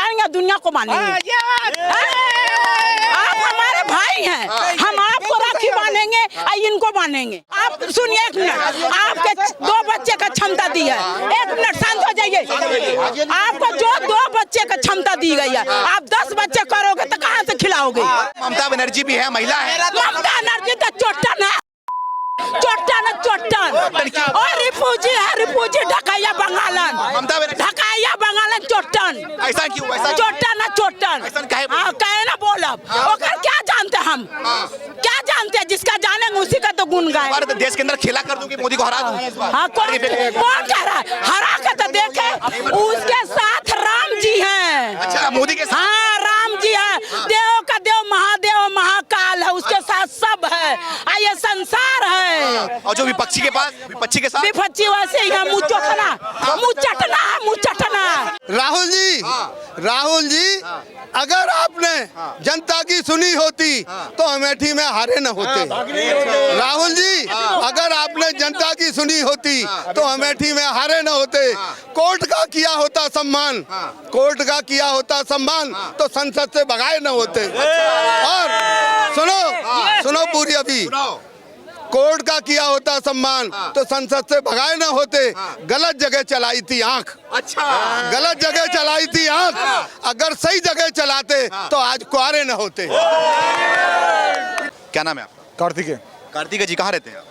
मानेंगे, दुनिया को मानेंगे। आप हमारे भाई हैं, हम आपको राखी बांधेंगे और इनको बांधेंगे। आप सुनिए एक मिनट, आपके 2 बच्चे का क्षमता दी है, 1 मिनट शांत हो जाइए। आपको जो 2 बच्चे का क्षमता दी गई है, आप 10 बच्चे करोगे तो कहाँ से खिलाओगे? ममता बनर्जी भी है, महिला है। ममता बनर्जी तो चोटन है, चोटन और रिफूजी है, रिफूजी ढकाइया बंगालन, ममता बनर्जी ढकाइया बंगालन चोटन। ऐसा क्यों? ऐसा चोटन है, चोटन। हाँ, कहे ना बोलब, ओकर क्या जानते हम? क्या जानते हैं? जिसका जानेंगे उसी का तो गुण गाए। भारत देश के अंदर खेला कर दूंगी, मोदी को हरा दूंगी इस बार। हाँ, कौन कह रहा है? हरा के तो देखे, उसके साथ राम जी हैं। अच्छा, मोदी के साथ? हाँ, राम जी है, देव का देव, महादेव, महाकाल है, उसके साथ सब है। ये संसार है। और जो विपक्षी के पास, विपक्षी के साथ विपक्षी वैसे ही है, मुँह चटना है, मुँह चटना। राहुल जी, अगर आपने जनता की सुनी होती तो अमेठी में हारे न होते। राहुल जी, अगर आपने जनता की सुनी होती तो अमेठी में हारे न होते। कोर्ट का किया होता सम्मान, कोर्ट का किया होता सम्मान तो संसद से भगाए न होते। और सुनो पूरी, अभी कोर्ट का किया होता सम्मान तो संसद से भगाए न होते। गलत जगह चलाई थी आंख। अच्छा, गलत जगह चलाई थी आंख, अगर सही जगह चलाते तो आज कुआरे न होते। क्या नाम है आपका? कार्तिकेय। कार्तिकेय जी कहाँ रहते हैं?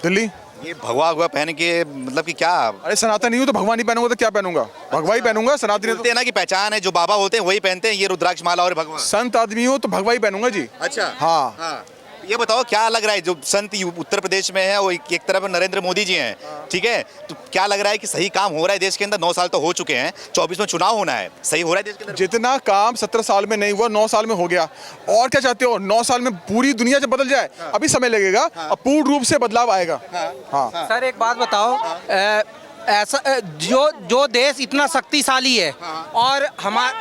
दिल्ली। ये भगवा हुआ पहन के मतलब कि क्या? अरे सनातन नहीं हूँ तो भगवान ही पहनूंगा तो क्या पहनूंगा? भगवा ही पहनूंगा। सनातनी बोलते हैं ना कि पहचान है, जो बाबा होते हैं वही पहनते हैं, ये रुद्राक्ष माला और भगवा। संत आदमी हूँ तो भगवा ही पहनूंगा जी। अच्छा, हाँ। ये बताओ क्या लग रहा है, जो संत उत्तर प्रदेश में है वो एक तरफ नरेंद्र मोदी जी हैं, ठीक है, तो क्या लग रहा है कि सही काम हो रहा है देश के अंदर? 9 साल तो हो चुके हैं, 24 में चुनाव होना है, सही हो रहा है देश के अंदर? जितना काम 17 साल में नहीं हुआ 9 साल में हो गया। और क्या चाहते हो? 9 साल में पूरी दुनिया जब बदल जाए, अभी समय लगेगा और पूर्ण रूप से बदलाव आएगा। हाँ। सर एक बात बताओ, ऐसा जो देश इतना शक्तिशाली है और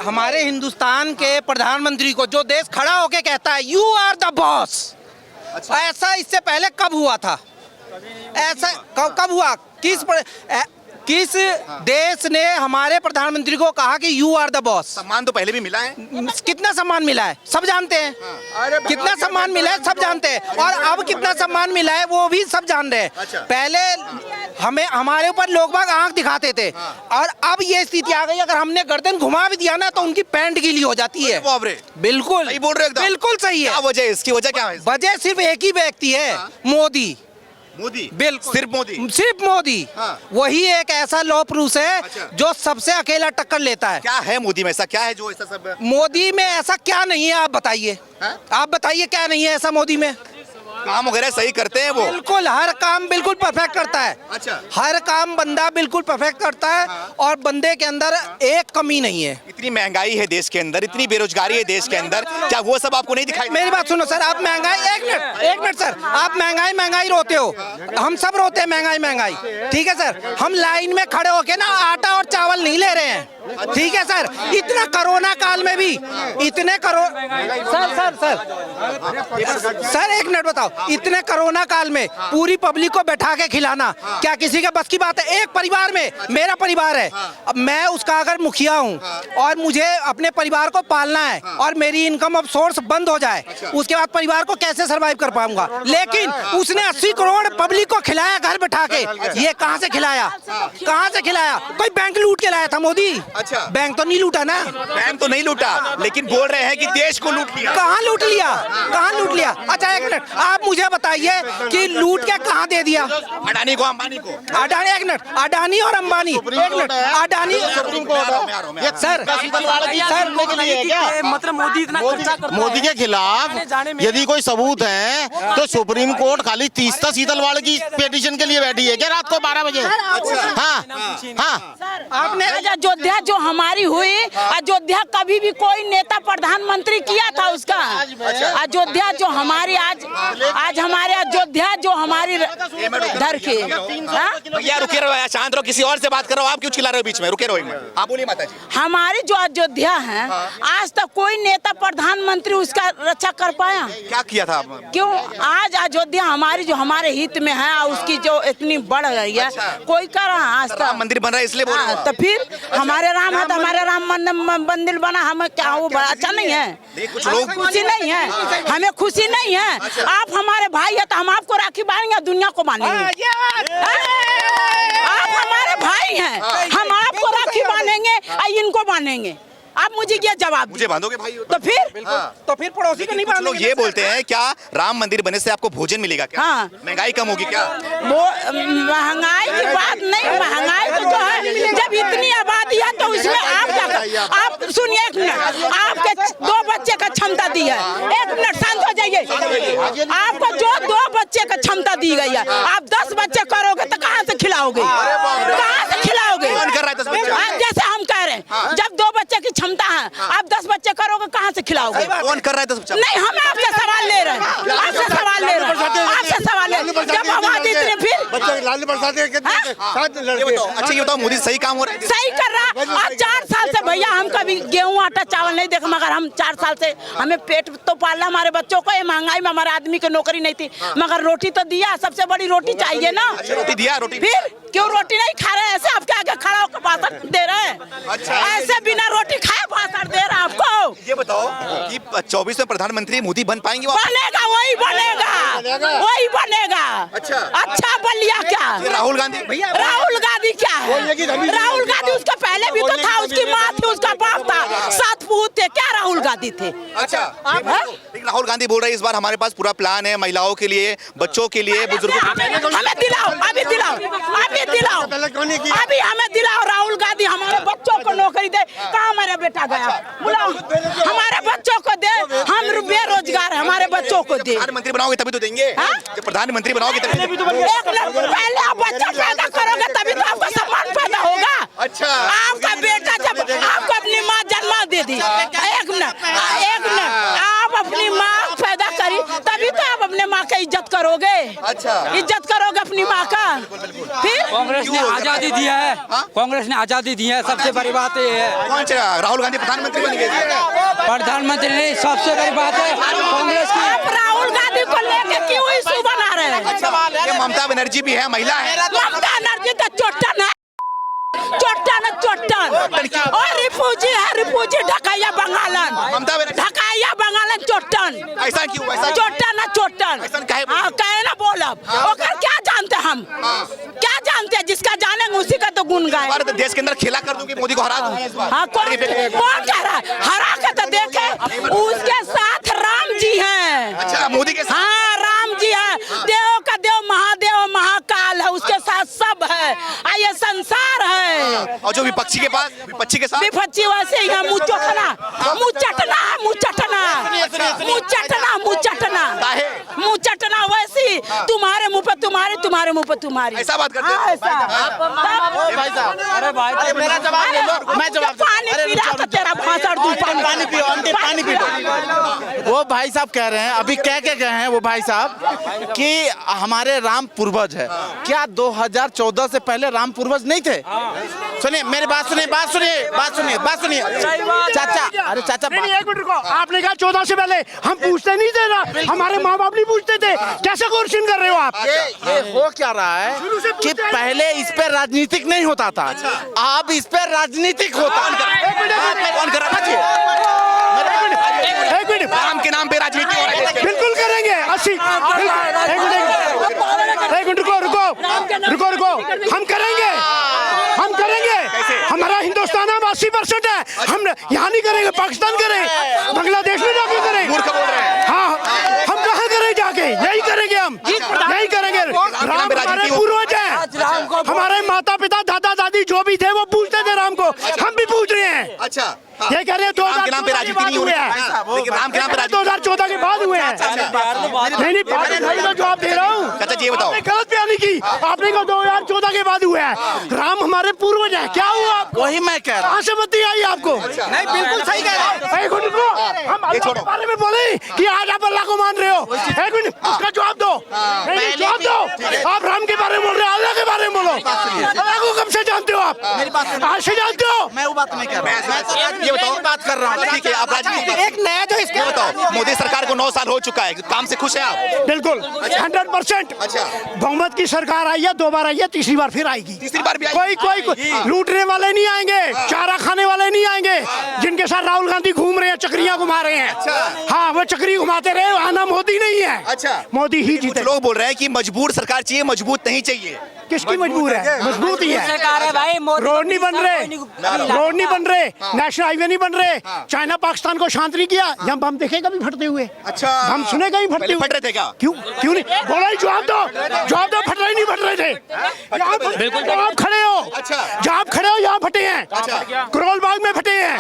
हमारे हिंदुस्तान के प्रधानमंत्री को जो देश खड़ा होके कहता है यू आर द बॉस, ऐसा इससे पहले कब हुआ था? ऐसा कब हुआ? किस देश ने हमारे प्रधानमंत्री को कहा कि यू आर द बॉस? सम्मान तो पहले भी मिला है। कितना सम्मान मिला है सब जानते हैं। कितना सम्मान मिला है सब जानते हैं, और अब कितना सम्मान मिला है वो भी सब जान रहे हैं। पहले हमारे ऊपर लोग बाग आंख दिखाते थे, और अब ये स्थिति आ गई, अगर हमने गर्दन घुमा भी दिया ना तो उनकी पैंट गीली हो जाती है। बिल्कुल सही बोल रहे हो एकदम। बिल्कुल सही है। क्या वजह है इसकी? वजह क्या है? वजह सिर्फ एक ही व्यक्ति है, मोदी। बिल्कुल सिर्फ मोदी। वही एक ऐसा लौह पुरुष है जो सबसे अकेला टक्कर लेता है। क्या है मोदी में ऐसा? क्या है जो ऐसा सब? मोदी में ऐसा क्या नहीं है? आप बताइए, आप बताइए क्या नहीं है ऐसा मोदी में? काम वगैरह सही करते हैं वो? बिल्कुल, हर काम बिल्कुल परफेक्ट करता है। अच्छा, हर काम बंदा बिल्कुल परफेक्ट करता है, और बंदे के अंदर एक कमी नहीं है। इतनी महंगाई है देश के अंदर, इतनी बेरोजगारी है देश के अंदर, क्या वो सब आपको नहीं दिखाई? मेरी बात सुनो सर, आप महंगाई, एक मिनट सर, आप महंगाई रोते हो, हम सब रोते हैं महंगाई, ठीक है सर। हम लाइन में खड़े होके ना आटा और चावल नहीं ले रहे हैं, ठीक है सर। इतना कोरोना काल में भी इतने सर एक मिनट बताओ, इतने कोरोना काल में पूरी पब्लिक को बैठा के खिलाना क्या किसी के बस की बात है? एक परिवार में, मेरा परिवार है, अब मैं उसका अगर मुखिया हूँ और मुझे अपने परिवार को पालना है और मेरी इनकम अब सोर्स बंद हो जाए, उसके बाद परिवार को कैसे सर्वाइव कर पाऊंगा? लेकिन उसने 80 करोड़ पब्लिक को खिलाया घर बैठा के। ये कहाँ से खिलाया? कहाँ से खिलाया? कोई बैंक लूट के लाया था मोदी? अच्छा, बैंक तो नहीं लूटा ना। बैंक तो नहीं लूटा, लेकिन बोल रहे हैं कि देश को लूट लिया। कहाँ लूट लिया? कहाँ लूट लिया? अच्छा एक मिनट, आप मुझे बताइए कि लूट के कहाँ दे दिया? अडानी को, अंबानी को? अडानी, एक मिनट, अडानी और अंबानी, एक मिनट, अडानी सर मतलब मोदी के खिलाफ यदि कोई सबूत है तो सुप्रीम कोर्ट खाली तीस्ता शीतलवाड़ की पिटीशन के लिए बैठी है क्या रात को 12 बजे? हाँ, आपने अयोध्या जो हमारी हुई, अयोध्या कभी भी कोई नेता प्रधानमंत्री किया था उसका? अयोध्या जो हमारी आज हमारे अयोध्या जो हमारी धर के। यार रुके रहो, शांत रहो, किसी और से बात करो। आप क्यों चिल्ला रहे हो बीच में? रुके रहो, आप बोलिए माता जी। हमारी जो अयोध्या है, आज तक कोई नेता प्रधानमंत्री उसका रक्षा कर पाया? क्या किया था? क्यों? आज अयोध्या हमारी जो हमारे हित में है, उसकी जो इतनी बढ़ गई है, कोई कर रहा है आज तक? मंदिर बन रहा है इसलिए बोल रहा हूं। तो फिर हमारे राम है तो हमारे राम मंदिर बना, हमें क्या वो बड़ा अच्छा नहीं है? कुछ हमें लोग खुशी नहीं है, हमें खुशी नहीं है। आप हमारे भाई है तो हम आपको राखी बांधेंगे, दुनिया को बांधेंगे। आप हमारे भाई हैं, हम आपको राखी बांधेंगे और इनको बांधेंगे। आप मुझे क्या जवाब मुझे बांधोगे भाई? तो फिर तो फिर पड़ोसी को नहीं कुछ लोग बांधेंगे। ये बोलते हैं क्या राम मंदिर बनने से आपको भोजन मिलेगा क्या? हाँ। महंगाई कम होगी क्या? वो महंगाई की बात नहीं, महंगाई तो जो है, जब इतनी आबादी है तो उसमें आप क्या आप सुनिए एक मिनट, आपके 2 बच्चे का क्षमता दी है, 1 मिनट शांत हो जाइए। आपको जो 2 बच्चे का क्षमता दी गई है, आप 10 बच्चे करोगे तो कहाँ से खिलाओगे? कहाँ से खिलाओगे? कौन कर रहा है 10 बच्चे? जैसे हम कह रहे हैं, जब 2 बच्चे की क्षमता है, आप 10 बच्चे करोगे, कहाँ से खिलाओगे? कौन कर रहा है 10 बच्चे? नहीं, हम आपसे सवाल ले रहे हैं, आपसे सवाल ले रहे हैं, आपसे सवाल ले रहे हैं। जब आबादी इतनी फिर लाली बरसाते कितने हाँ? ये बताओ, अच्छा ये बताओ, मोदी सही काम हो रहा है? सही कर रहा। आज 4 साल से भैया हम कभी गेहूं आटा चावल नहीं देखे, मगर हम 4 साल से हमें पेट तो पालना हमारे बच्चों को। ये महंगाई में हमारे आदमी की नौकरी नहीं थी, मगर रोटी तो दिया, सबसे बड़ी रोटी चाहिए ना। रोटी दिया, रोटी फिर क्यों रोटी नहीं खा रहे? ऐसे आपके आगे खड़ा होकर भाषण दे रहे हैं, ऐसे बिना रोटी खाए भाषण दे रहे हैं आपको। ये बताओ कि 24 में प्रधानमंत्री मोदी बन पाएंगे? बनेगा, वही बनेगा, वही बनेगा। अच्छा बलिया क्या? राहुल गांधी? राहुल गांधी क्या है? राहुल गांधी उसका पहले भी तो था, उसकी माँ थी, उसका बाप था, 7 पूत थे, क्या राहुल गांधी थे? अच्छा, लेकिन राहुल गांधी बोल रहे हैं इस बार हमारे पास पूरा प्लान है महिलाओं के लिए, बच्चों के लिए, बुजुर्गों के लिए। हमें दिलाओ, अभी दिलाओ, अभी दिलाओ, अभी हमें दिलाओ। राहुल गांधी हमारे बच्चों को नौकरी दे। कहाँ हमारा बेटा गया? बुलाओ, हमारे बच्चों को दे, हम बेरोजगार है, हमारे बच्चों को दे। प्रधानमंत्री बनाओगे तभी तो देंगे। जब प्रधानमंत्री बनाओगे तभी तो पहले आप बच्चा पैदा करोगे तभी तो आपका सम्मान पैदा होगा। अच्छा, आपका बेटा जब आपको अपनी माँ जन्मा दे दी, एक मिनट, आप अपनी माँ पैदा करी तभी तो आप अपने माँ का इज्जत करोगे। अच्छा, इज्जत करोगे अपनी माँ का। फिर कांग्रेस ने आजादी दी है, कांग्रेस ने आजादी दी है, सबसे बड़ी बात ये है। कौन सा राहुल गांधी प्रधानमंत्री बन गए? प्रधानमंत्री नहीं, सबसे बड़ी बात है कांग्रेस की। आप राहुल गांधी को लेके क्यों इशू बना रहे हैं? ये ममता बनर्जी भी है, महिला है। ममता बनर्जी तो चोटन है, चोटन है, चोटन। और रिफ्यूजी है, रिफ्यूजी ढकाइया बंगालन, ममता बनर्जी ढकाइया बंगालन चोटन। ऐसा क्यों? ऐसा चोटन है, चोटन। ऐसा काहे? हाँ, कहे ना बोलब। ओकर क्या जानते हम? क्या जानते हैं? जिसका जानेंगे उसी का तो गुण गाए। भारत देश के अंदर खेला कर दूंगी, मोदी को हरा दूंगी इस बार। हाँ, कौन कह रहा है? हरा के तो देखे, उसके साथ राम जी हैं। अच्छा, मोदी के साथ? हाँ, राम जी है, देव का देव, महादेव, महाकाल है, उसके साथ सब है। ये संसार है। और जो विपक्षी के पास, विपक्षी के साथ विपक्षी वैसे ही है, मुँह चोखना, मुँह चटना, मुँह चटना, मुँह चटना, मुँह चटना, काहे? मुँह चटना वैसी, तुम्हारे मुँह पे तुम्हारे, तुम्हारे मुँह पे तुम्हारी। ऐसा बात करते हैं? हाँ, ऐसा। अरे भाई मेरा जवाब ले लो, मैं जवाब पानी पी रहा था, तेरा भाषण दूं, पानी पियो, आंटी पानी पियो। वो भाई साहब कह रहे हैं, अभी कह के गए हैं वो भाई साहब कि हमारे राम पूर्वज है। क्या 2014 से पहले राम पूर्वज नहीं थे? सुनिए मेरी बात सुनिए, बात सुनिए, बात सुनिए, बात सुनिए। चाचा, अरे चाचा नहीं, 1 मिनट रुको। आपने कहा 14 से पहले हम पूछते नहीं थे ना, हमारे माँ बाप नहीं पूछते थे, कैसे क्वेश्चन कर रहे हो आप? ये हो क्या रहा है कि पहले इस पे राजनीतिक नहीं होता था, अब इस पे राजनीतिक होता है। कौन कर रहा है? एक मिनट, राम के नाम पे राजनीति हो रही है। बिल्कुल करेंगे 80। एक मिनट रुको, रुको, रुको, रुको, हम करेंगे, हम करेंगे। हमारा हिंदुस्तान में 80% है, हम यहाँ नहीं करेंगे, पाकिस्तान करें, बांग्लादेश में जाके करें। मूर्ख बोल रहे हैं। हाँ, हम कहाँ करें जाके? यही करेंगे, हम यही करेंगे। राम हमारे पूर्वज हैं, हमारे माता पिता दादा दादी जो भी थे वो पूछते थे राम को, हम भी पूछ रहे हैं। अच्छा, ये कह रहे हैं 2014 के राजनीति नहीं हुए हैं, लेकिन राम के नाम पे राजनीति 2014 के बाद हुए हैं। नहीं, बाद में मैं जवाब दे रहा हूँ। चाचा जी बताओ। आपने गलत बयानी की, आपने कहा 2014 के बाद हुआ है। राम हमारे पूर्वज है, क्या हुआ आपको? वही मैं कह रहा हूँ। कहाँ से बत्ती आई आपको? नहीं, बिल्कुल सही कह रहे हैं। एक मिनट रुको, हम अल्लाह के बारे में बोले कि आज आप अल्लाह को मान रहे हो। एक मिनट, उसका जवाब दो। नहीं, जवाब दो। आप राम के बारे में बोल रहे हो, अल्लाह के बारे में बोलो। अल्लाह को कब से जानते हो आप? आज से जानते हो? मैं वो बात नहीं कर रहा, ये बताओ, बात कर रहा हूँ। ठीक है, आप राजनीति एक नया जो ये बताओ, मोदी सरकार को 9 साल हो चुका है, काम से खुश हैं आप? बिल्कुल 100%। अच्छा, बहुमत की सरकार आई है, 2 बार आई है, तीसरी बार फिर आएगी। तीसरी बार भी आएगी? कोई लूटने वाले नहीं आएंगे, चारा खाने वाले नहीं आएंगे, जिन उनके साथ राहुल गांधी घूम रहे हैं, चक्रियां घुमा रहे हैं। हाँ, वो चक्री घुमाते रहे, आना मोदी नहीं है। अच्छा, मोदी ही कुछ जीते। लोग बोल रहे हैं कि मजबूर सरकार चाहिए, मजबूत नहीं चाहिए। किसकी मजबूर है? मजबूत ही है। सरकार है भाई, रोड नहीं बन रहे, रोड नहीं बन रहे, नेशनल हाईवे नहीं बन रहे। चाइना पाकिस्तान को शांत नहीं किया, यहाँ बम देखेगा भी फटते हुए। अच्छा, हम सुनेगा ही फटते हुए। फट रहे थे क्या? क्यों नहीं बोला ही? जवाब दो, जवाब दो। फट रहे नहीं फट रहे थे? बिल्कुल आप खड़े हो, जहाँ आप खड़े हो यहाँ फटे हैं। करोल बाग में फटे हैं।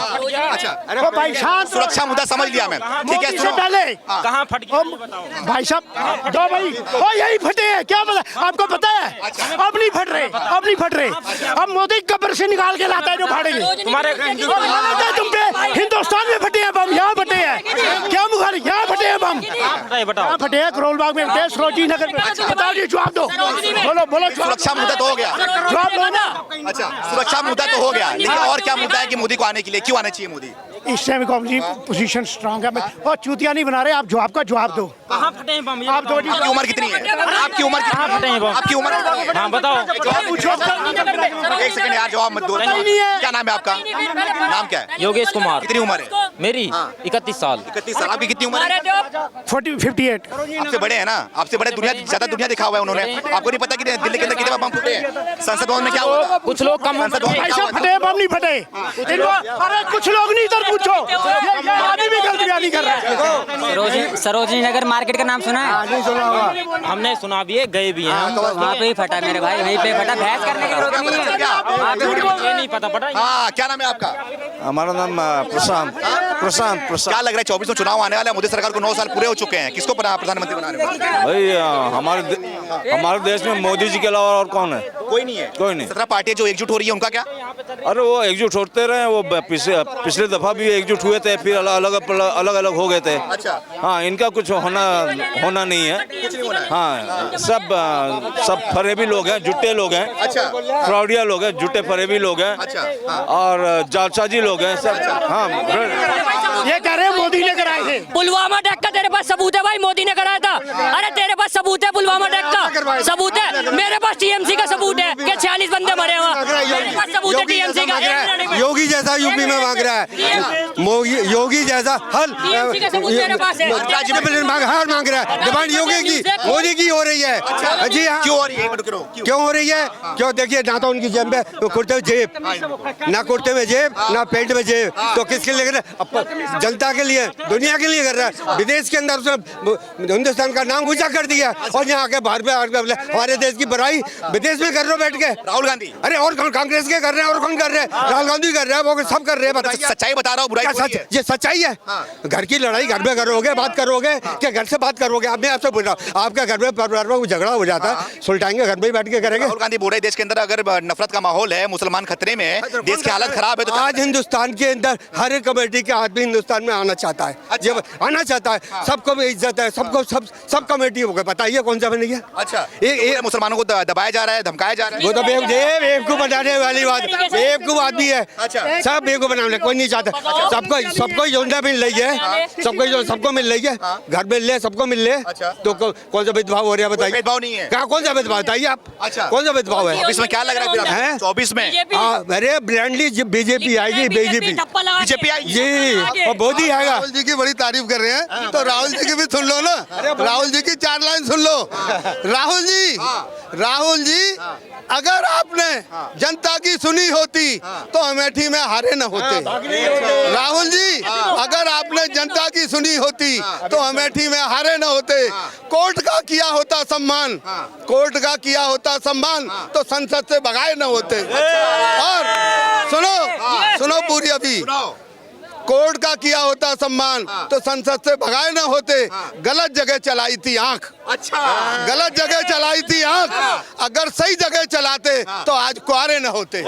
अच्छा, भाई शांत। सुरक्षा मुद्दा समझ लिया मैं, ठीक है। से पहले कहाँ फट भाई साहब दो भाई, ओ यही फटे हैं, क्या पता आपको पता है? अब नहीं फट रहे, अब नहीं फट रहे। अब मोदी कब्र से निकाल के लाता है जो फाड़ेंगे। तुम्हारे तुम पे हिंदुस्तान में फटे हैं बम, यहाँ फटे हैं। क्या मुखार यहाँ फटे हैं बम, यहाँ फटे हैं। करोल बाग में फटे, सरोजी नगर में। बताओ जी, जवाब दो। बोलो बोलो। सुरक्षा मुद्दा तो हो गया, जवाब दो ना। अच्छा, सुरक्षा मुद्दा तो हो गया, लेकिन और क्या मुद्दा है कि मोदी को आने के लिए क्यों आना चाहिए मोदी? इस टाइम की पोजीशन स्ट्रांग है। और चूतिया नहीं बना रहे आप, जवाब का जवाब दो। कहाँ फटे हैं बम? आप दो जी। आपकी उम्र कितनी है? आपकी उम्र कहाँ फटे हैं बम? आपकी उम्र कितनी है? हाँ बताओ। जवाब पूछो। एक सेकंड यार, जवाब मत दो। क्या नाम है आपका? नाम क्या है? योगेश कुमार। कितनी उम्र है? मेरी 31 साल। 31 साल। आपकी कितनी उम्र है? 58। आपसे बड़े हैं ना, आपसे बड़े दुनिया, ज्यादा दुनिया दिखा हुआ है उन्होंने। आपको नहीं पता कि दिल्ली के अंदर कितने बम फूटे हैं? संसद भवन में क्या हुआ? कुछ लोग कम संसद भवन में क्या ऐसा हुआ? फटे बम नहीं फटे। अरे कुछ लोग नहीं, इधर पूछो। ये आदमी भी गलत बयानी कर रहा है। सरोजनी नगर मार्केट का नाम सुना है? हमने सुना भी है, गए भी हैं। वहाँ पे ही फटा मेरे भाई, वहीं पे फटा। बहस करने की जरूरत नहीं है, ये नहीं पता फटा। हाँ, क्या नाम है आपका? हमारा नाम प्रशांत। क्या लग रहा है 24 में चुनाव आने वाला है, मोदी सरकार को 9 साल पूरे हो चुके हैं, किसको प्रधानमंत्री बना रहे हो? भाई हमारे देश में मोदी जी के अलावा और कौन है? कोई नहीं है। कोई नहीं। 17 पार्टियां जो एकजुट हो रही है, उनका क्या? अरे वो एकजुट होते रहे, वो पिछले दफा भी एकजुट हुए थे, फिर अलग अलग हो गए थे। अच्छा। हाँ, इनका कुछ होना नहीं है। हाँ, सब फरेबी लोग हैं, जुट्टे लोग हैं। अच्छा। फ्रॉडिया लोग हैं, जुट्टे फरेबी लोग हैं। अच्छा, हाँ। और जालसाजी लोग हैं सब। हाँ, ये कह रहे हैं मोदी ने कराए थे। पुलवामा अटैक का तेरे पास सबूत है भाई? मोदी ने कराया था। अरे तेरे पास सबूत है पुलवामा अटैक का? सबूत है? मेरे पास टीएमसी का सबूत है कि 46 बंदे मरे वहाँ। मेरे पास सबूत है टीएमसी का। योगी जैसा यूपी में मांग रहा है, योगी जैसा हल टीएमसी का सबूत मेरे पास है। हार मांग रहा है। डिमांड योगी की, मोदी की हो रही है। जी हाँ, क्यों हो रही है? क्यों हो रही है? क्यों? देखिए, ना तो उनकी जेब में कुर्ते में जेब, ना कुर्ते में जेब, ना पेंट में जेब, तो किसके लिए कर रहा है? जनता के लिए, दुनिया के लिए कर रहा है। विदेश के अंदर उसने हिंदुस्तान का नाम ऊंचा कर दिया, और यहाँ के बाहर पे हमारे देश की बुराई विदेश में कर रहे हो बैठ के। राहुल गांधी। अरे और कांग्रेस के कर रहे हैं, और कौन कर रहे हैं? राहुल गांधी कर रहे हैं, वो सब कर रहे हैं। सच्चाई बता रहा हूँ, बुराई थोड़ी है। ये सच्चाई है। घर की लड़ाई घर में करोगे, बात करोगे क्या? घर से बात करोगे? मैं आपसे बोल रहा हूँ, आपका घर में परिवार में झगड़ा हो जाता है, सुलटाएंगे, घर में ही बैठ के करेंगे। राहुल गांधी बोल रहे देश के अंदर अगर नफरत का माहौल है, मुसलमान खतरे में है, देश की हालत खराब है, तो आज हिंदुस्तान के अंदर हर एक कमेटी के आदमी हिंदुस्तान में आना चाहता है। जब आना चाहता है, सबको भी इज्जत है, सबको सब कमेटी हो गए। बताइए कौन सा बनेगा? अच्छा, एक मुसलमानों को दबाया जा रहा है, धमकाया जा रहा है। वो तो बेवकूफ बनाने वाली बात, बेवकूफ आदमी है। अच्छा। सब बेवकूफ बनाने, कोई नहीं चाहता। सबको योजना मिल रही है, सबको मिल रही है, घर मिल ले, सबको मिल ले। तो कौन सा भेदभाव हो रहा है? बताइए। भेदभाव नहीं है। क्या? कौन सा भेदभाव? बताइए आप। अच्छा। कौन सा भेदभाव है? इसमें क्या लग रहा है? 24 में अरे ब्रांडली बीजेपी आएगी, बीजेपी आएगी जी, और मोदी आएगा। राहुल जी की बड़ी तारीफ कर रहे हैं, तो राहुल जी की भी सुन लो ना। राहुल जी की 4 लाइन सुन लो। राहुल जी, अगर आपने जनता की सुनी होती तो अमेठी में हारे न होते। राहुल जी, अगर आपने जनता की सुनी होती तो अमेठी में हारे न होते। कोर्ट का किया होता सम्मान, कोर्ट का किया होता सम्मान, तो संसद से भगाए न होते। और सुनो पूरी अभी, कोर्ट का किया होता सम्मान तो संसद से भगाए न होते। गलत जगह चलाई थी आंख। अच्छा, गलत जगह चलाई थी आंख, अगर सही जगह चलाते तो आज कुआरे न होते।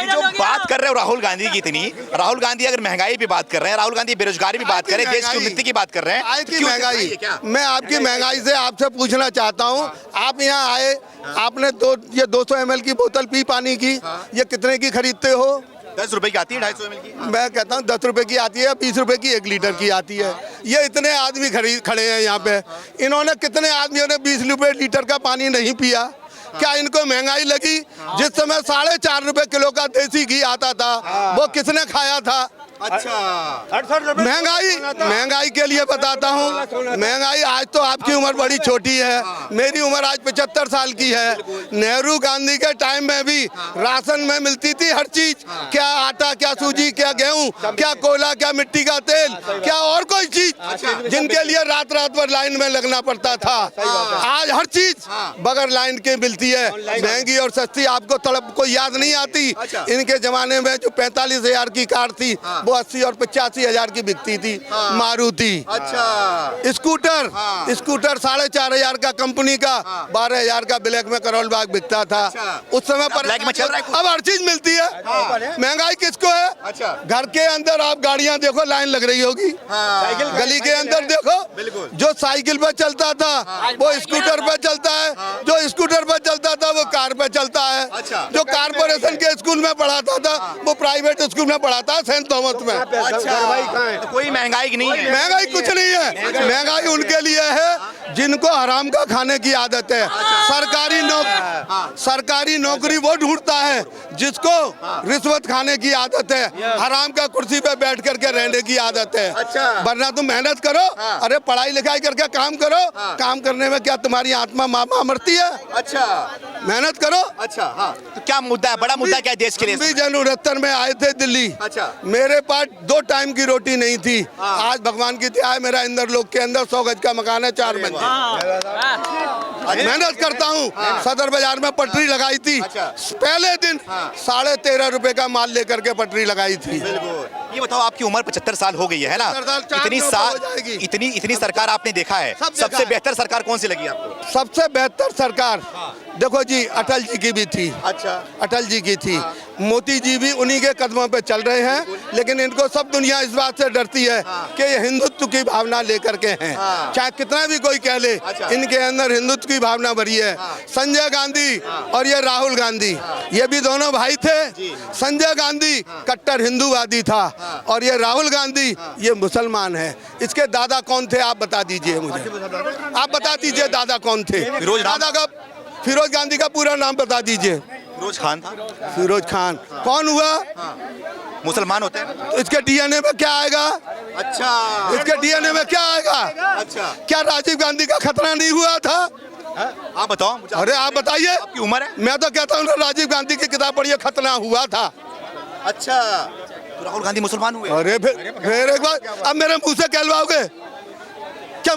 जो बात कर रहे हो राहुल गांधी की, इतनी राहुल गांधी अगर महंगाई की बात कर रहे हैं, राहुल गांधी बेरोजगारी की बात कर रहे हैं, देश की उन्नति की बात कर रहे हैं, आज की महंगाई, मैं आपकी महंगाई से आपसे पूछना चाहता हूँ। आप यहाँ आए, आपने ये 200 ml की बोतल पी पानी की, ये कितने की खरीदते हो? 10 रुपए की आती है, 250 ml की। मैं कहता हूँ 10 रुपए की आती है, 20 रुपए की 1 लीटर की आती है। ये इतने आदमी खड़े हैं यहाँ पे, इन्होंने कितने आदमियों ने 20 रुपए लीटर का पानी नहीं पिया? क्या इनको महंगाई लगी? जिस समय 4.5 रुपए किलो का देसी घी आता था, वो किसने खाया था? महंगाई के लिए बताता हूँ, महंगाई आज तो आपकी उम्र बड़ी छोटी है, मेरी उम्र आज 75 साल की है। नेहरू गांधी के टाइम में भी राशन में मिलती थी हर चीज, क्या आटा, क्या सूजी, क्या गेहूं, क्या कोयला, क्या मिट्टी का तेल, क्या और कोई चीज, जिनके लिए रात रात भर लाइन में लगना पड़ता था। आज हर चीज बगैर लाइन के मिलती है, महंगी और सस्ती। आपको तड़प को याद नहीं आती? इनके जमाने में जो 45,000 की कार थी, 80 और 85,000 की बिकती थी मारुति। स्कूटर 4,500 का कंपनी का, 12,000 का ब्लैक में करोल बाग बिकता था उस समय पर। ब्लैक में चल रहा है, अब हर चीज मिलती है। महंगाई किसको है? घर के अंदर आप गाड़ियां देखो, लाइन लग रही होगी। गली के अंदर देखो, जो साइकिल पर चलता था वो स्कूटर पर चलता है, जो स्कूटर पर चलता था वो कार पर चलता है, जो कारपोरेशन के स्कूल में पढ़ाता था वो प्राइवेट स्कूल में पढ़ाता है, सेंट थॉमस में। तो कोई महंगाई नहीं है? महंगाई कुछ नहीं है। महंगाई उनके लिए है जिनको हराम का खाने की आदत है। सरकारी नौकरी वो ढूंढता है जिसको रिश्वत खाने की आदत है, हराम का कुर्सी पे बैठ करके रहने की आदत है। वरना तुम मेहनत करो, अरे पढ़ाई लिखाई करके काम करो, काम करने में क्या तुम्हारी आत्मा मामा मरती है? मेहनत करो। तो क्या मुद्दा है, बड़ा मुद्दा क्या है देश के लिए? भी जन 69 में आए थे दिल्ली, मेरे पास 2 टाइम की रोटी नहीं थी। आज भगवान की दया है, मेरा इंदर लोक के अंदर 100 गज का मकान है, 4 मंजिल। मेहनत करता हूँ। सदर बाजार में पटरी लगाई थी, पहले दिन 13.5 रुपए का माल लेकर के पटरी लगाई थी। ये बताओ, आपकी उम्र 75 साल हो गई है ना? इतनी सरकार आपने देखा है, सबसे बेहतर सरकार कौन सी लगी आपको? सबसे बेहतर सरकार देखो जी, अटल जी की भी थी। अटल जी की थी। मोदी जी भी उन्हीं के कदमों पे चल रहे हैं, लेकिन इनको सब दुनिया इस बात से डरती है कि ये हिंदुत्व की भावना लेकर के हैं। चाहे कितना भी कोई कह ले, इनके अंदर हिंदुत्व की भावना भरी है। संजय गांधी और ये राहुल गांधी, ये भी दोनों भाई थे। संजय गांधी कट्टर हिंदूवादी था और ये राहुल गांधी ये मुसलमान है। इसके दादा कौन थे आप बता दीजिए मुझे, आप बता दीजिए दादा कौन थे? फिरोज गांधी का पूरा नाम बता दीजिए। फिरोज खान था। फिरोज खान कौन हुआ? मुसलमान होते हैं। तो इसके डीएनए में क्या आएगा? इसके डीएनए में क्या आएगा? क्या राजीव गांधी का खतरा नहीं हुआ था? आप बताओ। अरे आप बताइए, आपकी उम्र है? मैं तो कहता हूँ राजीव गांधी की किताब पढ़िए, खतरा हुआ था। तो राहुल गांधी मुसलमान हुए? अरे फिर एक बार अब मेरे मुंह से कहलवाओगे क्या?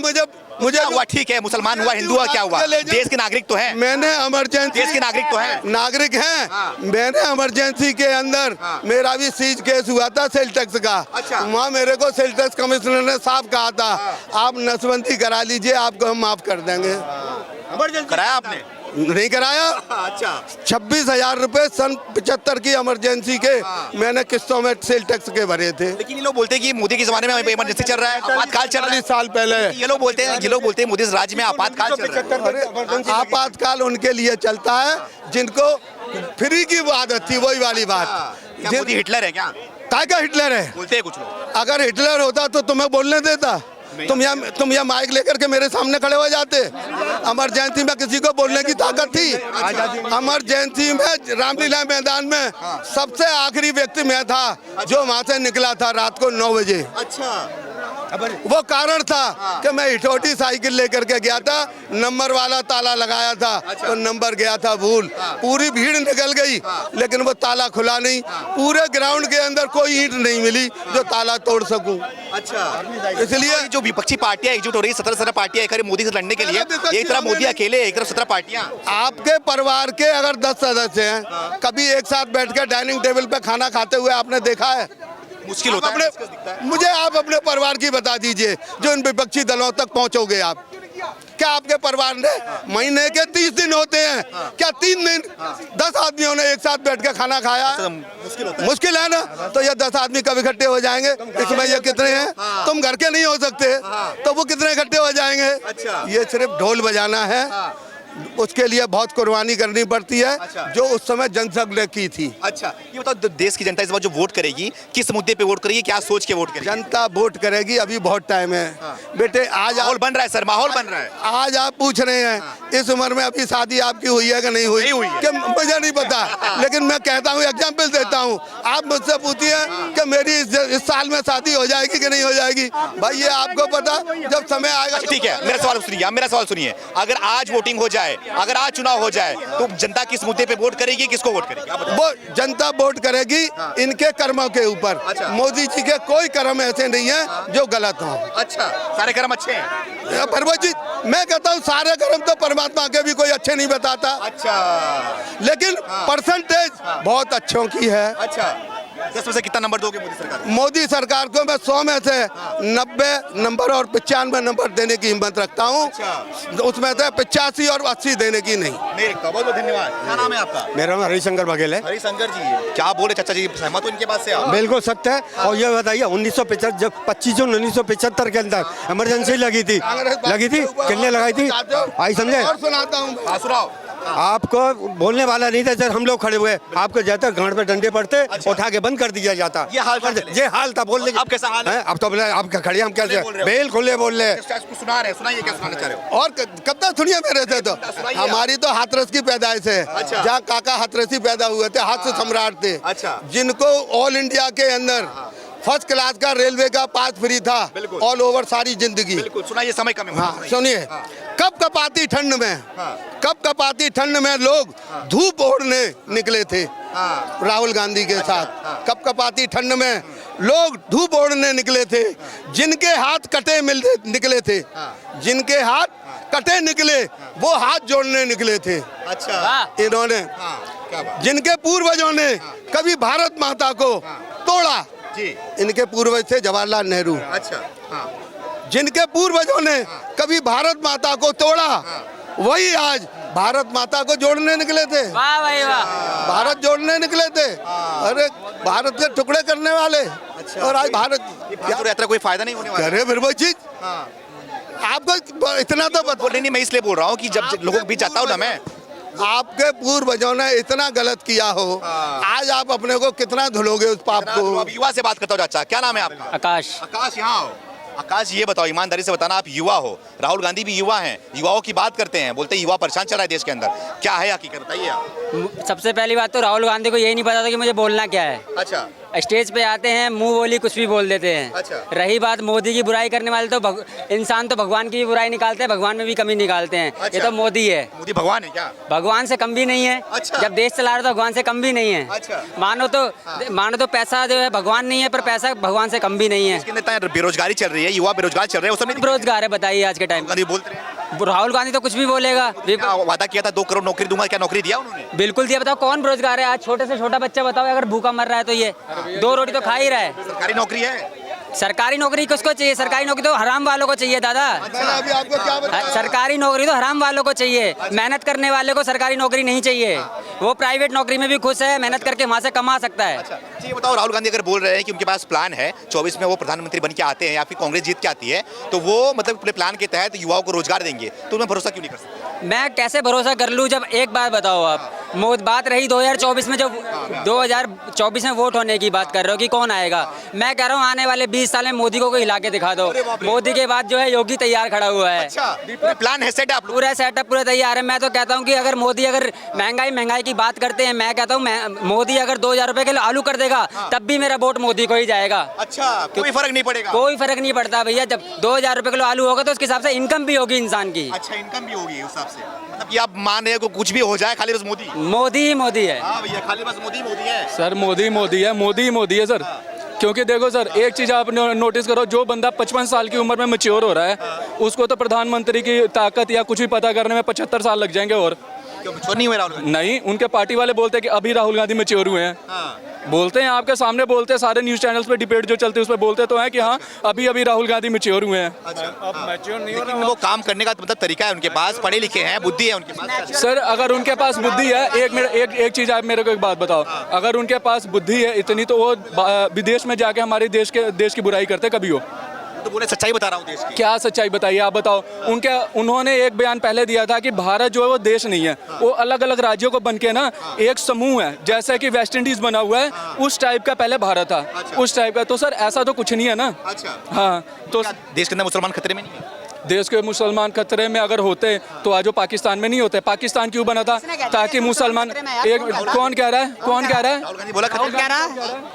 मुझे हुआ, ठीक है, मुसलमान हुआ, हिंदू हुआ, क्या हुआ? देश के नागरिक तो हैं। मैंने इमरजेंसी, देश के नागरिक तो हैं। नागरिक हैं। मैंने इमरजेंसी के अंदर मेरा भी सीज केस हुआ था सेल टैक्स का। वहाँ मेरे को सेल टैक्स कमिश्नर ने साफ कहा था, आप नसबंदी करा लीजिए, आपको हम माफ कर देंगे। कराया आपने? नहीं कराया। 26,000 रुपए सन 75 की इमरजेंसी के मैंने किस्तों में सेल टैक्स के भरे थे। लेकिन ये लोग बोलते हैं कि मोदी के जमाने में इमरजेंसी चल रहा है, आपातकाल चल रहा है। 40 साल पहले ये लोग बोलते हैं मोदी राज्य में आपातकाल चल रहा है। आपातकाल उनके लिए चलता है जिनको फ्री की आदत थी, वही वाली बात। क्या मोदी हिटलर है क्या? काय का हिटलर है बोलते हैं कुछ लोग। अगर हिटलर होता तो तुम्हें बोलने देता? तुम यहाँ माइक लेकर के मेरे सामने खड़े हो जाते? इमरजेंसी में किसी को बोलने की ताकत थी? इमरजेंसी में रामलीला मैदान में सबसे आखिरी व्यक्ति मैं था जो वहाँ से निकला था रात को 9 बजे। वो कारण था कि मैं हिटोटी साइकिल लेकर के गया था, नंबर वाला ताला लगाया था तो नंबर गया था भूल। पूरी भीड़ निकल गई लेकिन वो ताला खुला नहीं। पूरे ग्राउंड के अंदर कोई ईंट नहीं मिली जो ताला तोड़ सकूं। इसलिए जो विपक्षी पार्टियां एकजुट हो रही है, 17 पार्टियां एक मोदी से लड़ने के लिए, एक तरफ मोदी अकेले, एक तरफ 17 पार्टियां। आपके परिवार के अगर 10 सदस्य हैं, कभी एक साथ बैठ कर डाइनिंग टेबल पे खाना खाते हुए आपने देखा है? मुश्किल होता है। मुझे आप अपने परिवार की बता दीजिए जो इन विपक्षी दलों तक पहुंचोगे आप। क्या आपके परिवार ने महीने के 30 दिन होते हैं, क्या 3 दिन 10 आदमियों ने एक साथ बैठ के खाना खाया? मुश्किल है ना? तो ये 10 आदमी कब इकट्ठे हो जाएंगे? इसमें ये कितने हैं? तुम घर के नहीं हो सकते तो वो कितने इकट्ठे हो जाएंगे? ये सिर्फ ढोल बजाना है। उसके लिए बहुत कुर्बानी करनी पड़ती है, अच्छा। जो उस समय जनसंघ ने की थी। अच्छा, ये बताओ देश की जनता इस बार जो वोट करेगी किस मुद्दे पे वोट करेगी, क्या सोच के वोट करेगी? जनता वोट करेगी, अभी बहुत टाइम है। बेटे आज माहौल बन रहा है सर, माहौल बन रहा है। आज आप पूछ रहे हैं इस उम्र में अभी शादी आपकी हुई है कि नहीं हुई? नहीं हुई है। कि मुझे नहीं पता, लेकिन मैं कहता हूँ, एग्जाम्पल देता हूँ। आप मुझसे पूछिए कि मेरी इस साल में शादी हो जाएगी कि नहीं हो जाएगी, भाई ये आपको पता जब समय आएगा। ठीक है, मेरा सवाल सुनिए, मेरा सवाल सुनिए। अगर आज वोटिंग हो जाए, अगर आज चुनाव हो जाए, तो जनता किस मुद्दे पे वोट करेगी, किसको वोट करेगी? आप बताओ। वो जनता वोट करेगी इनके कर्मों के ऊपर। अच्छा। मोदी जी के कोई कर्म ऐसे नहीं है जो गलत हो। अच्छा, सारे कर्म अच्छे हैं। परवत जी, मैं कहता हूँ सारे कर्म तो परमात्मा के भी कोई अच्छे नहीं बताता। अच्छा, लेकिन परसेंटेज बहुत अच्छों की है। अच्छा, 10 में से कितना नंबर दोगे मोदी सरकार को? मोदी सरकार को मैं 100 में से 90 नंबर और 95 नंबर देने की हिम्मत रखता हूँ। उसमें से 85 और 80 देने की नहीं। नहीं रखता। बहुत बहुत धन्यवाद। क्या नाम है आपका? मेरा नाम हरिशंकर बघेल है। हरिशंकर जी, क्या बोले चाचा जी, सहमत हो इनके बात से आप? बिल्कुल सत्य है। और ये बताइए 1975 जब 25 जून 1975 के अंदर इमरजेंसी लगी थी, कितने लगाई थी आई समझे? और सुनाता हूँ। हाँ, सुनाओ। आपको बोलने वाला नहीं था सर, हम लोग खड़े हुए, आपको जाता गांड पे डंडे पड़ते, उठा के बंद कर दिया जाता। ये हाल था पहले? ये हाल था बोलने अब कैसा हाल है? अब तो आप खड़े, हम कैसे बोल रहे हो? बिल्कुल बोल रहे हैं। सुना रहे, सुनाइए क्या सुनाना चाह रहे हो? और कब तक सुनिए मेरे से, तो सुनाइए। हमारी तो हाथरस की पैदाइश है। अच्छा। जहाँ काका हाथरसी पैदा हुए थे, हाथ से सम्राट थे। अच्छा। जिनको ऑल इंडिया के अंदर फर्स्ट क्लास का रेलवे का पास फ्री था, बिल्कुल। ऑल ओवर सारी जिंदगी। बिल्कुल, सुनाइए, समय कम है। हाँ सुनिए, कब कपाती ठंड में, कब कपाती ठंड में लोग धूप ओढ़ने निकले थे राहुल गांधी के साथ। कब कपाती ठंड में लोग धूप ओढ़ने निकले थे, जिनके हाथ कटे निकले थे, जिनके हाथ कटे निकले वो हाथ जोड़ने निकले थे। अच्छा, इन्होंने, क्या बात जिनके पूर्वजों ने कभी भारत माता को तोड़ा, जी। इनके पूर्वज थे जवाहरलाल नेहरू। अच्छा, हाँ। जिनके पूर्वजों ने कभी भारत माता को तोड़ा, वही आज भारत माता को जोड़ने निकले थे। वाह भाई वाह। भारत जोड़ने निकले थे। अरे भारत के टुकड़े करने वाले। और आज भारत भारत यात्रा कोई फायदा नहीं होने वाला। अरे फिर वो चीज आपको इतना तो बता। नहीं, मैं इसलिए बोल रहा हूँ कि जब लोगों के बीच जाता हूँ ना मैं, आपके पूर्वजों ने इतना गलत किया हो, आज आप अपने को कितना धुलोगे उस पाप को। अब युवा से बात करता हूँ चाचा, क्या नाम है आपका? आकाश। आकाश, यहाँ आओ। आकाश, ये बताओ, ईमानदारी से बताना, आप युवा हो, राहुल गांधी भी युवा हैं, युवाओं की बात करते हैं, बोलते हैं युवा परेशान चल रहा है देश के अंदर, क्या है हकीकत, बताइए आप। सबसे पहली बात तो राहुल गांधी को यही नहीं पता था कि मुझे बोलना क्या है। अच्छा। स्टेज पे आते हैं, मुंह बोली कुछ भी बोल देते हैं। अच्छा। रही बात मोदी की बुराई करने वाले, तो इंसान तो भगवान की भी बुराई निकालते हैं, भगवान में भी कमी निकालते हैं। अच्छा। ये तो मोदी है। मोदी भगवान है क्या? भगवान से कम भी नहीं है। अच्छा। जब देश चला रहा तो भगवान से कम भी नहीं है। अच्छा। मानो तो पैसा जो है भगवान नहीं है, पर पैसा भगवान से कम भी नहीं है। इसके अंदर इतना बेरोजगारी चल रही है, युवा बेरोजगार चल रहे हैं, वो सब नहीं बेरोजगार है, बताइए आज के टाइम। गांधी बोलते हैं, राहुल गांधी तो कुछ भी बोलेगा। क्या वादा किया था 2 करोड़ नौकरी दूंगा, क्या नौकरी दिया उन्होंने? बिल्कुल दिया। बताओ कौन बेरोजगार है आज? छोटे से छोटा बच्चा बताओ, अगर भूखा मर रहा है तो ये 2 रोटी तो खा ही रहा है। सरकारी नौकरी है? सरकारी नौकरी किसको चाहिए? सरकारी नौकरी तो हराम वालों को चाहिए दादा। मैंने अभी आपको क्या बताया? सरकारी नौकरी तो हराम वालों को चाहिए, मेहनत करने वाले को सरकारी नौकरी नहीं चाहिए। वो प्राइवेट नौकरी में भी खुश है, मेहनत करके वहाँ से कमा सकता है। अच्छा, ये बताओ, राहुल गांधी अगर बोल रहे हैं कि उनके पास प्लान है, 24 में वो प्रधानमंत्री बन के आते हैं या फिर कांग्रेस जीत के आती है, तो वो मतलब अपने प्लान के तहत युवाओं को रोजगार देंगे, तो उन्हें भरोसा क्यों नहीं कर सकते? मैं कैसे भरोसा कर लूँ? जब एक बात बताओ आप, बात रही 2024 में, जब 2024 में वोट होने की बात कर रहे हो कि कौन आएगा, मैं कह रहा हूँ आने वाले 20 साल में मोदी को हिला के दिखा दो। मोदी के बाद जो है योगी तैयार खड़ा हुआ है। अच्छा, प्लान है, सेट है, आप पूरा सेटअप पूरा तैयार है। मैं तो कहता हूँ कि अगर मोदी अगर महंगाई की बात करते हैं, मैं कहता हूँ मोदी अगर 2000 रुपए के आलू कर देगा, तब भी मेरा वोट मोदी को ही जाएगा। अच्छा, कोई फर्क नहीं पड़ेगा? कोई फर्क नहीं पड़ता भैया। जब 2000 रुपए किलो आलू होगा तो उसके हिसाब से इनकम भी होगी इंसान की। अच्छा, इनकम भी होगी उस हिसाब से, मतलब कि आप मान रहे हो कुछ भी हो जाए, खाली बस मोदी ही मोदी है। हाँ भैया, खाली बस मोदी है सर। मोदी है सर। क्योंकि देखो सर, एक चीज़ आप नोटिस करो, जो बंदा 55 साल की उम्र में मैच्योर हो रहा है, उसको तो प्रधानमंत्री की ताकत या कुछ भी पता करने में 75 साल लग जाएंगे। और मैच्योर नहीं हुए राहुल गांधी? नहीं, उनके पार्टी वाले बोलते हैं कि अभी राहुल गांधी मैच्योर हुए हैं। बोलते हैं, आपके सामने बोलते हैं, सारे न्यूज़ चैनल्स पे डिबेट जो चलते हैं उस पर बोलते तो हैं कि हाँ अभी राहुल गांधी मैच्योर हुए हैं। अच्छा, अब मैच्योर नहीं हो रहा, वो काम करने का मतलब तरीका है उनके पास, पढ़े लिखे हैं, बुद्धि है उनके पास। सर, अगर उनके पास बुद्धि है, एक चीज़ आप मेरे को एक बात बताओ, अगर उनके पास बुद्धि है इतनी, तो वो विदेश में जाके हमारे देश की बुराई करते कभी हो? तो बोले सच्चाई बता रहा हूँ देश की। क्या सच्चाई बताइए आप बताओ। उन्होंने एक बयान पहले दिया था कि भारत जो है वो देश नहीं है, वो अलग अलग राज्यों को बन के ना एक समूह है, जैसे कि वेस्ट इंडीज बना हुआ है उस टाइप का पहले भारत था, उस टाइप का। तो सर ऐसा तो कुछ नहीं है ना। हाँ, तो देश के अंदर मुसलमान खतरे में नहीं है? देश के मुसलमान खतरे में अगर होते तो आज वो पाकिस्तान में नहीं होते। पाकिस्तान क्यों बना था? ताकि मुसलमान एक कौन कह रहा है? कौन कह रहा है? राहुल गांधी बोला कौन कह रहा?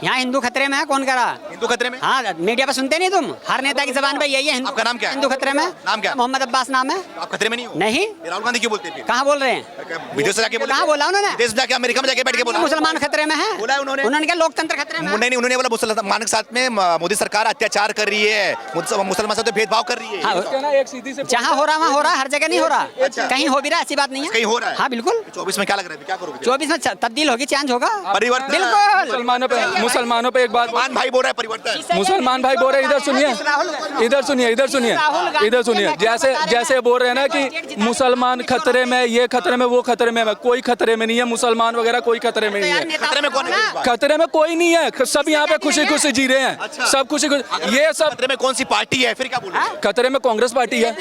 यहाँ हिंदू खतरे में है, कौन कह रहा? हिंदू खतरे में? हाँ, मीडिया पे सुनते नहीं तुम? हर नेता की जबान पे यही है, आपका नाम क्या है? हिंदू खतरे में। नाम क्या? मोहम्मद अब्बास नाम है। आप खतरे में नहीं हो? नहीं। राहुल गांधी क्यों बोलते हैं? कहाँ बोल रहे हैं? विदेश से जाके बोला? कहाँ बोला उन्होंने? विदेश जाके अमेरिका में जाके बैठ के बोला मुसलमान खतरे में है। बोला है उन्होंने? उन्होंने क्या लोकतंत्र खतरे में? नहीं, उन्होंने बोला मुसलमान के साथ में मोदी सरकार अत्याचार कर रही है, मुसलमान से तो भेदभाव कर रही है। एक सीधी से जहाँ हो रहा वहाँ हो रहा, हर जगह नहीं हो रहा। कहीं हो भी रहा, ऐसी बात नहीं है। कहीं हो रहा है? हाँ बिल्कुल। 24 में क्या लग रहा है, क्या करोगे? 24 में तब्दील होगी, चेंज होगा, परिवर्तन। बिल्कुल। मुसलमानों पे एक बात, मुसलमान भाई बोल रहा है परिवर्तन। मुसलमान भाई बोल रहे हैं, इधर सुनिए, इधर सुनिए, इधर सुनिए, इधर सुनिए। जैसे बोल रहे हैं ना कि मुसलमान खतरे में, ये खतरे में, वो खतरे में, कोई खतरे में नहीं है। मुसलमान वगैरह कोई खतरे में नहीं है। खतरे में कौन है? खतरे में कोई नहीं है, सब यहाँ पे खुशी खुशी जी रहे हैं, सब खुशी खुशी। ये सब खतरे में कौन सी पार्टी है फिर? क्या बोल रहे हैं? खतरे में कांग्रेस पार्टी है,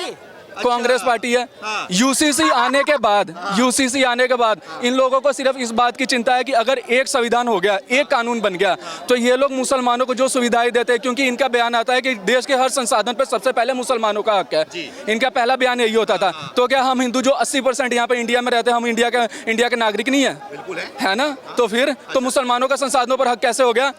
कांग्रेस पार्टी है। यूसीसी आने के बाद, यूसीसी आने के बाद इन लोगों को सिर्फ इस बात की चिंता है कि अगर एक संविधान हो गया, एक कानून बन गया, तो ये लोग मुसलमानों को जो सुविधाएं देते हैं, क्योंकि इनका बयान आता है कि देश के हर संसाधन पे सबसे पहले मुसलमानों का हक है, इनका पहला बयान यही होता था। तो क्या हम हिंदू जो 80% यहाँ पे इंडिया में रहते हैं, हम इंडिया के नागरिक नहीं है? बिल्कुल है ना। तो फिर तो मुसलमानों का संसाधनों पर हक कैसे हो गया?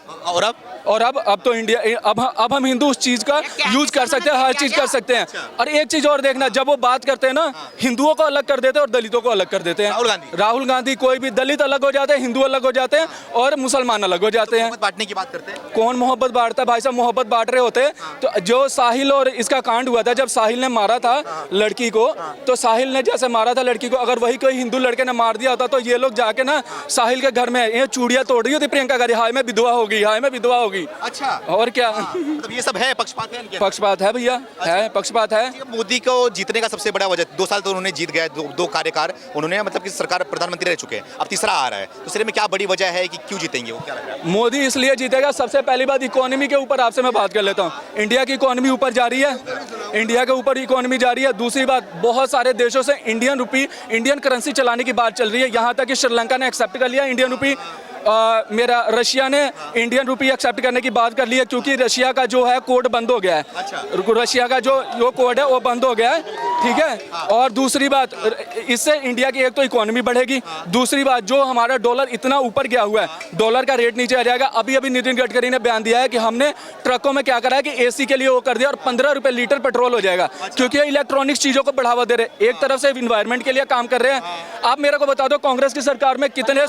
और अब तो इंडिया, अब हम हिंदू उस चीज का यूज कर सकते हैं, हर चीज कर सकते हैं। और एक चीज और देखना, जब वो बात करते हैं ना, हिंदुओं को अलग कर देते हैं और दलितों को अलग कर देते हैं। राहुल गांधी कोई भी दलित अलग हो जाते हैं, हिंदू अलग हो जाते हैं और मुसलमान अलग हो जाते हैं। बांटने की बात करते हैं। कौन मोहब्बत बांटता है? भाई साहब मोहब्बत बांट रहे होते। तो जो साहिल और इसका कांड हुआ था, जब साहिल ने मारा था लड़की को, तो साहिल ने जैसे मारा था लड़की को, अगर वही कोई हिंदू लड़के ने मार दिया होता तो ये लोग जाके ना साहिल के घर में ये चूड़ियां तोड़ रही होती प्रियंका गांधी, हाय मैं विधवा होगी, हाय मैं विधवा होगी। अच्छा, और क्या? मतलब ये सब है, पक्षपात है? पक्षपात है भैया, है पक्षपात है। मोदी को जीतने का सबसे बड़ा वजह, 2 साल तो उन्होंने जीत गए, दो कार्यकाल उन्होंने, मतलब कि सरकार प्रधानमंत्री रह चुके हैं, अब तीसरा आ रहा है, तो सिरे में क्या बड़ी वजह है कि क्यों जीतेंगे वो, क्या लग रहा है? मोदी इसलिए जीतेगा, सबसे पहली बात इकोनॉमी के ऊपर आपसे मैं बात कर लेता हूँ। इंडिया की इकोनॉमी ऊपर जा रही है, इंडिया के ऊपर इकोनॉमी जा रही है। दूसरी बात, बहुत सारे देशों से इंडियन करेंसी चलाने की बात चल रही है, यहाँ तक कि श्रीलंका ने एक्सेप्ट कर लिया इंडियन रुपी। मेरा रशिया ने इंडियन रुपी एक्सेप्ट करने की बात कर ली है, क्योंकि रशिया का जो है कोड बंद हो गया है। रशिया का जो कोड है वो बंद हो गया है, ठीक है। और दूसरी बात, इससे इंडिया की एक तो इकोनॉमी बढ़ेगी, दूसरी बात जो हमारा डॉलर इतना ऊपर गया हुआ है, डॉलर का रेट नीचे आ जाएगा। अभी नितिन गडकरी ने बयान दिया है कि हमने ट्रकों में क्या करा है कि एसी के लिए वो कर दिया और 15 रुपए लीटर पेट्रोल हो जाएगा, क्योंकि इलेक्ट्रॉनिक्स चीजों को बढ़ावा दे रहे। एक तरफ से इन्वायरमेंट के लिए काम कर रहे हैं। आप मेरे को बता दो, कांग्रेस की सरकार में कितने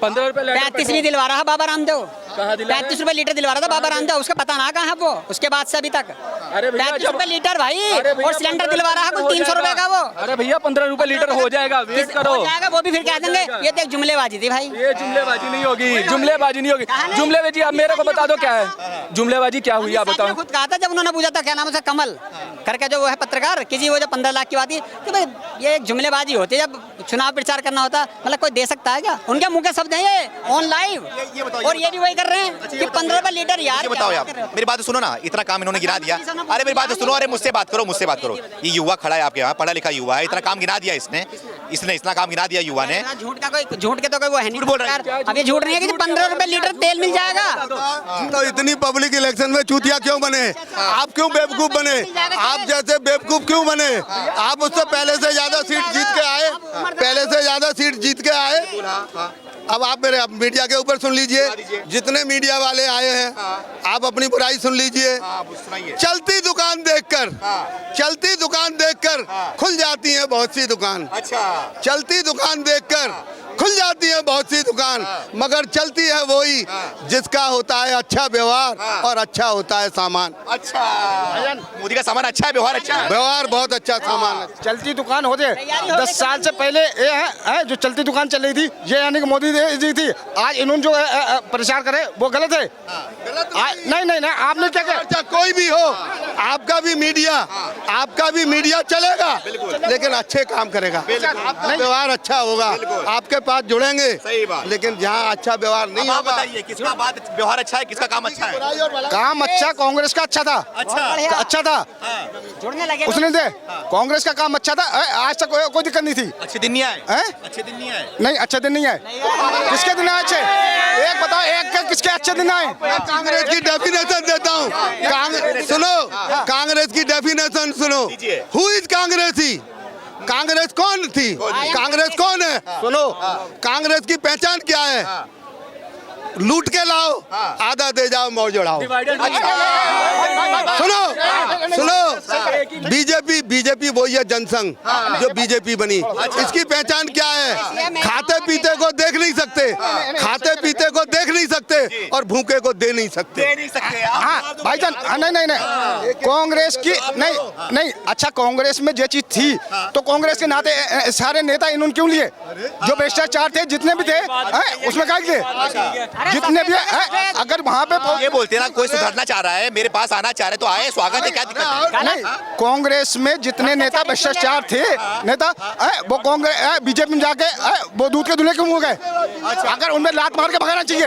15 रुपए 35 दिलवा रहा बाबा रामदेव, 35 रुपए लीटर दिलवा रहा था बाबा रामदेव, उसका पता ना कहाँ है वो, उसके बाद से अभी तक 35 रुपए लीटर भाई, और सिलेंडर दिलवा रहा है कुल 300 रुपए का वो। अरे भैया 15 रुपए लीटर हो जाएगा, वेट करो, हो जाएगा, वो भी फिर कह देंगे ये तो एक जुमलेबाजी थी भाई। ये जुमलेबाजी नहीं होगी, जुमलेबाजी नहीं होगी। जुमलेबाजी आप मेरे को बता दो क्या है जुमलेबाजी, क्या हुई आप बताओ। खुद कहा था जब उन्होंने पूछा था, क्या नाम है कमल करके जो वो है पत्रकार, किसी वो जो 15 लाख की बात की, कि भाई ये एक जुमलेबाजी होती है, जब चुनाव प्रचार करना होता, मतलब कोई दे सकता है क्या? उनके मुंह के शब्द हैं ये ऑन लाइव, और ये भी वही कर रहे हैं कि 15 रुपए लीटर। यार बताओ यार, मेरी बात सुनो ना, इतना काम इन्होंने गिना दिया। अरे मेरी बात सुनो, अरे मुझसे बात करो। ये युवा खड़ा है आपके यहाँ, पढ़ा लिखा युवा है, इतना काम गिना दिया इसने इतना काम गिना दिया युवा ने। झूठ के तो कोई वो है नहीं, बोल रहा है। अब ये झूठ नहीं है कि 15 रुपए लीटर तेल मिल जाएगा। तो इतनी पब्लिक इलेक्शन में चूतिया क्यों बने? आप क्यों बेवकूफ बने? आप जैसे बेवकूफ क्यों बने? आप उससे पहले से ज्यादा सीट जीत के आए, अब आप मेरे मीडिया के ऊपर सुन लीजिए, जितने मीडिया वाले आए हैं, आप अपनी बुराई सुन लीजिए। चलती दुकान देखकर खुल जाती है बहुत सी दुकान। चलती दुकान देखकर खुल जाती है बहुत सी दुकान, मगर चलती है वही जिसका होता है अच्छा व्यवहार और अच्छा होता है सामान। अच्छा, मोदी का सामान अच्छा है, व्यवहार अच्छा है, व्यवहार बहुत अच्छा सामान है। चलती दुकान हो जाए, 10 साल से पहले ये है जो चलती दुकान चल रही थी, ये यानी कि मोदी जी थी। आज इन्होंने जो प्रचार करे वो गलत है। नहीं, आपने क्या कहा? कोई भी हो, आपका भी मीडिया चलेगा, लेकिन अच्छे काम करेगा, व्यवहार अच्छा होगा, आपके पास जुड़ेंगे, सही बात। लेकिन जहाँ अच्छा व्यवहार नहीं आप होगा। बताइए किसका बात व्यवहार अच्छा है, किसका काम अच्छा है? काम अच्छा कांग्रेस का अच्छा था, अच्छा था, जुड़ने लगे उसने दे कांग्रेस का काम अच्छा था। आज तक कोई दिक्कत नहीं थी। अच्छे दिन नहीं आए, हैं? अच्छे दिन नहीं आए। नहीं अच्छे दिन नहीं आए। किसके दिन आए अच्छे? एक बताओ, एक किसके अच्छे दिन आए? कांग्रेस की डेफिनेशन देता हूँ। सुनो, कांग्रेस की डेफिनेशन सुनो। हु इज कांग्रेसी? कांग्रेस कौन थी? कांग्रेस कौन है? सुनो, कांग्रेस की पहचान क्या है? लूट के लाओ, आधा दे जाओ, मौज उड़ाओ। सुनो, बीजेपी वही है जनसंघ जो बीजेपी बनी। इसकी पहचान क्या है? खाते पीते को देख नहीं सकते, खाते पीते को देख नहीं सकते और भूखे को दे नहीं सकते। हाँ भाईजान, नहीं कांग्रेस की नहीं अच्छा, कांग्रेस में जो चीज थी तो कांग्रेस के नाते सारे नेता इन्होंने क्यों लिए? जो भ्रष्टाचार थे जितने भी थे उसमें क्या थे? जितने भी अगर वहाँ पे ये बोलते हैं ना, कोई सुधरना चाह रहा है, मेरे पास आना चाह रहे तो आए, स्वागत है, क्या दिक्कत है? नहीं, कांग्रेस में जितने नेता भ्रष्टाचार थे नेता वो कांग्रेस बीजेपी में जाके वो दूध के दूल्हे क्यों हो गए? अगर उनमें लात मार के भगाना चाहिए,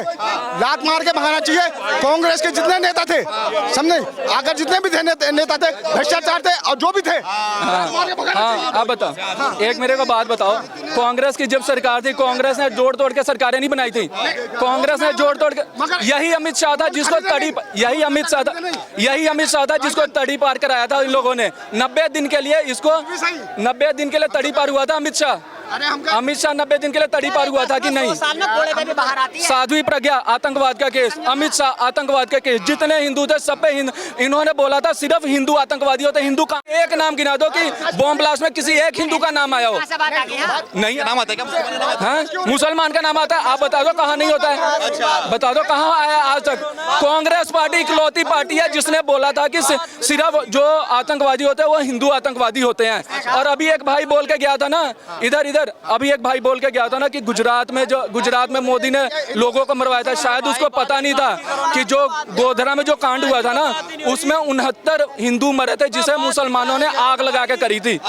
लात मार के भगाना चाहिए। कांग्रेस के जितने नेता थे, समझे, अगर जितने भी थे नेता थे भ्रष्टाचार थे और जो भी थे। हाँ, आप बताओ, एक मेरे को बात बताओ, कांग्रेस की जब सरकार थी, कांग्रेस ने जोड़ तोड़ के सरकारें नहीं बनाई थी। कांग्रेस ने जोड़ तोड़ के, यही अमित शाह था जिसको यही अमित शाह था जिसको तड़ी पार कराया था इन लोगों ने। 90 दिन के लिए इसको 90 दिन के लिए तड़ी पार हुआ था अमित शाह। 90 दिन के लिए तड़ी पार हुआ था कि नहीं? साध्वी प्रज्ञा आतंकवाद का केस, अमित शाह आतंकवाद का केस, जितने हिंदू थे सब पे इन्होंने बोला था सिर्फ हिंदू आतंकवादी होते। हिंदू का एक नाम गिना दो कि बॉम्ब ब्लास्ट में किसी एक हिंदू का नाम आया हो। नहीं नाम आता है क्या? मुसलमान का नाम आता है? आप बता दो कहाँ नहीं होता है, बता दो कहाँ आया आज तक। कांग्रेस पार्टी इकलौती पार्टी है जिसने बोला था कि सिर्फ जो आतंकवादी होते हैं वो हिंदू आतंकवादी होते हैं। और अभी एक भाई बोल के गया था ना, इधर अभी एक भाई बोल के गया था ना कि गुजरात में मोदी ने लोगों को मरवाया था। शायद उसको पता नहीं था कि जो गोधरा में जो कांड हुआ था ना, उसमें 69 हिंदू मरे थे जिसे मुसलमानों ने आग लगा के करी थी।